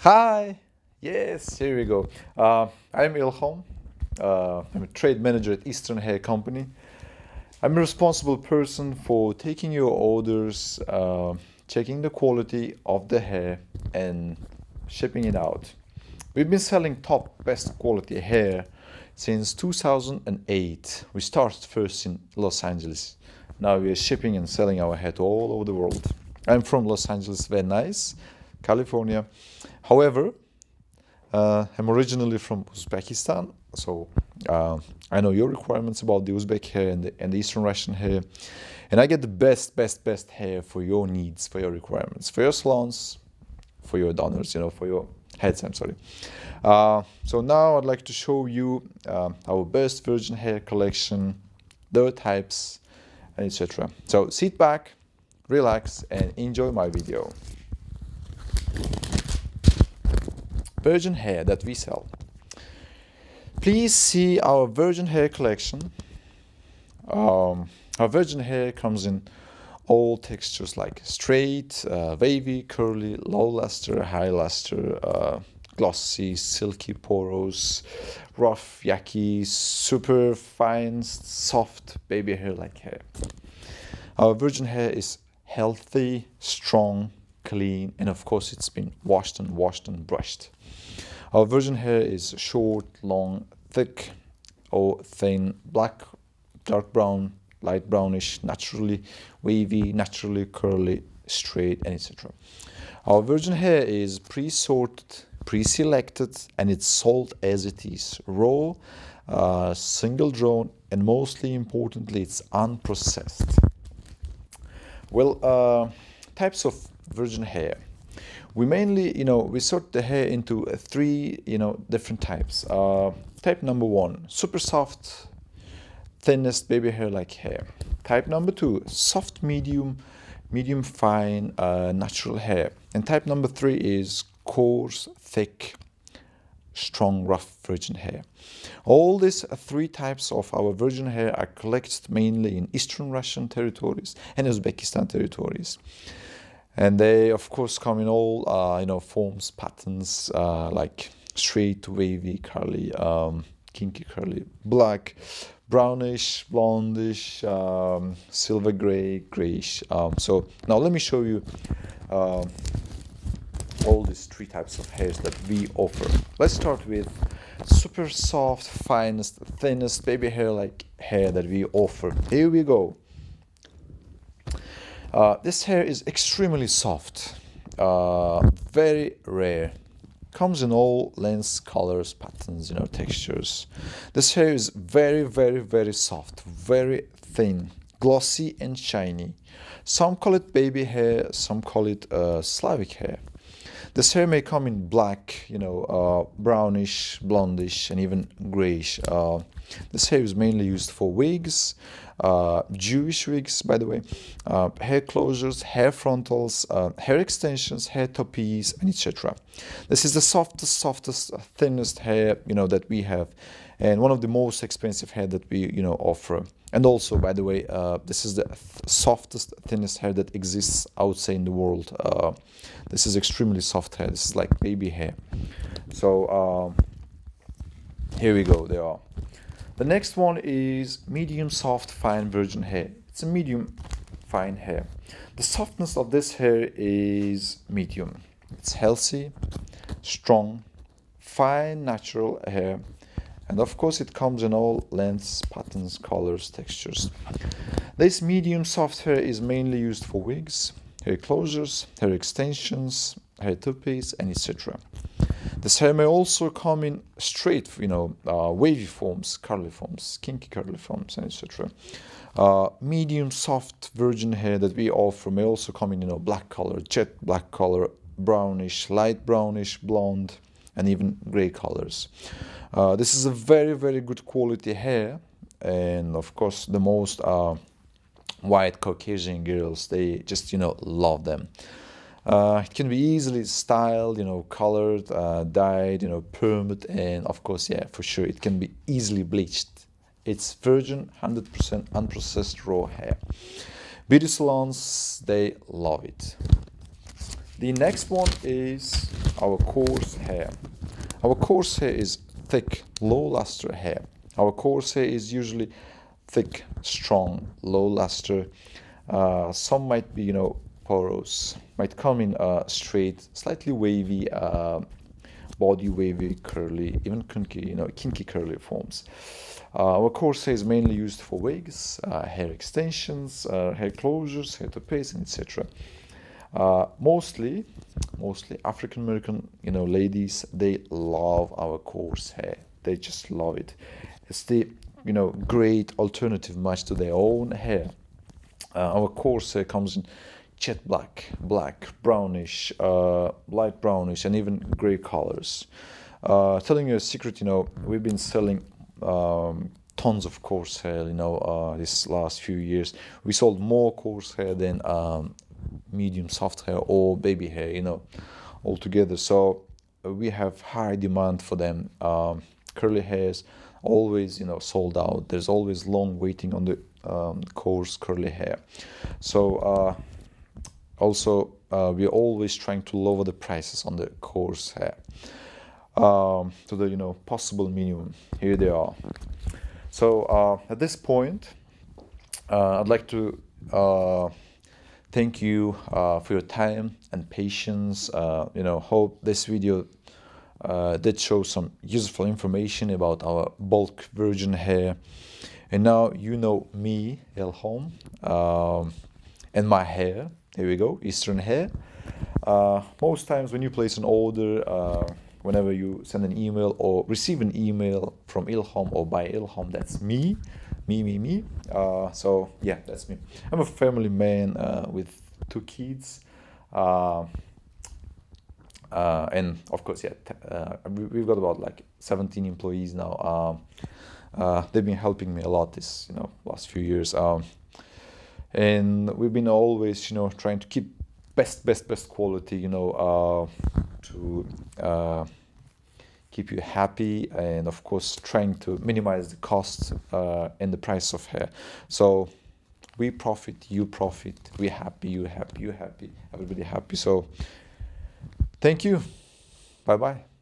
Hi, yes, here we go. I'm Ilham. I'm a trade manager at Eastern Hair Company. I'm a responsible person for taking your orders, checking the quality of the hair, and shipping it out. We've been selling top, best quality hair since 2008. We started first in Los Angeles. Now we are shipping and selling our hair to all over the world. I'm from Los Angeles, very nice, California. However, I'm originally from Uzbekistan, so I know your requirements about the Uzbek hair and the Eastern Russian hair, and I get the best hair for your needs, for your requirements, for your salons, for your donors, for your heads. I'm sorry. So now I'd like to show you our best virgin hair collection, their types, and etc. So sit back, relax, and enjoy my video. Virgin hair that we sell. Please see our virgin hair collection. Our virgin hair comes in all textures like straight, wavy, curly, low luster, high luster, glossy, silky, porous, rough, yucky, super fine, soft baby hair like hair. Our virgin hair is healthy, strong, clean, and of course it's been washed and brushed. Our virgin hair is short, long, thick or thin, black, dark brown, light brownish, naturally wavy, naturally curly, straight, and etc. Our virgin hair is pre-sorted, pre-selected, and it's sold as it is, raw, single drawn, and mostly importantly, it's unprocessed. Well, types of virgin hair. We mainly, we sort the hair into three, different types. Type number one, super soft, thinnest baby hair like hair. Type number two, soft medium, medium fine, natural hair. And type number three is coarse, thick, strong, rough virgin hair. All these three types of our virgin hair are collected mainly in Eastern Russian territories and Uzbekistan territories. And they, of course, come in all, forms, patterns, like straight, wavy, curly, kinky, curly, black, brownish, blondish, silver gray, grayish. So now let me show you all these three types of hairs that we offer. Let's start with super soft, finest, thinnest baby hair like hair that we offer. Here we go. This hair is extremely soft, very rare. Comes in all lengths, colors, patterns, textures. This hair is very soft, very thin, glossy and shiny. Some call it baby hair, some call it Slavic hair. This hair may come in black, brownish, blondish, and even grayish. This hair is mainly used for wigs, Jewish wigs, by the way, hair closures, hair frontals, hair extensions, hair toppies, and etc. This is the softest, thinnest hair, that we have, and one of the most expensive hair that we, offer. And also, by the way, this is the softest, thinnest hair that exists outside in the world. This is extremely soft hair. This is like baby hair. So here we go. There are. The next one is medium soft fine virgin hair. It's a medium fine hair. The softness of this hair is medium. It's healthy, strong, fine natural hair, and of course it comes in all lengths, patterns, colors, textures. This medium soft hair is mainly used for wigs, hair closures, hair extensions, hair toppies, and etc. This hair may also come in straight, wavy forms, curly forms, kinky curly forms, and etc. Medium soft virgin hair that we offer may also come in, black color, jet black color, brownish, light brownish, blonde, and even gray colors. This is a very good quality hair, and of course the most white Caucasian girls, they just love them. It can be easily styled, colored, dyed, permed, and of course, for sure, it can be easily bleached. It's virgin, 100% unprocessed raw hair. Beauty salons, they love it. The next one is our coarse hair. Our coarse hair is thick, low luster hair. Our coarse hair is usually thick, strong, low luster. Some might be, porous, might come in straight, slightly wavy, body wavy, curly, even kinky curly forms. Our coarse hair is mainly used for wigs, hair extensions, hair closures, hair toupees, etc. Mostly African American, ladies, they love our coarse hair. They just love it. It's the, great alternative match to their own hair. Our coarse hair comes in jet black, brownish, light brownish, and even gray colors. Telling you a secret, we've been selling tons of coarse hair, this last few years. We sold more coarse hair than medium soft hair or baby hair, altogether. So we have high demand for them. Curly hairs always, sold out. There's always long waiting on the coarse curly hair. So also we're always trying to lower the prices on the coarse hair to the possible minimum. Here they are. So at this point, I'd like to thank you for your time and patience. Hope this video did show some useful information about our bulk virgin hair. And now you know me, Ilham, and my hair. Here we go, Eastern hair. Most times when you place an order, whenever you send an email or receive an email from Ilham or by Ilham, that's me. So yeah, that's me. I'm a family man with 2 kids, and of course, we've got about like 17 employees now. They've been helping me a lot this last few years, and we've been always trying to keep best quality, to keep you happy, and of course trying to minimize the cost and the price of hair. So we profit, you profit, we happy, you happy, everybody happy. So thank you. Bye bye.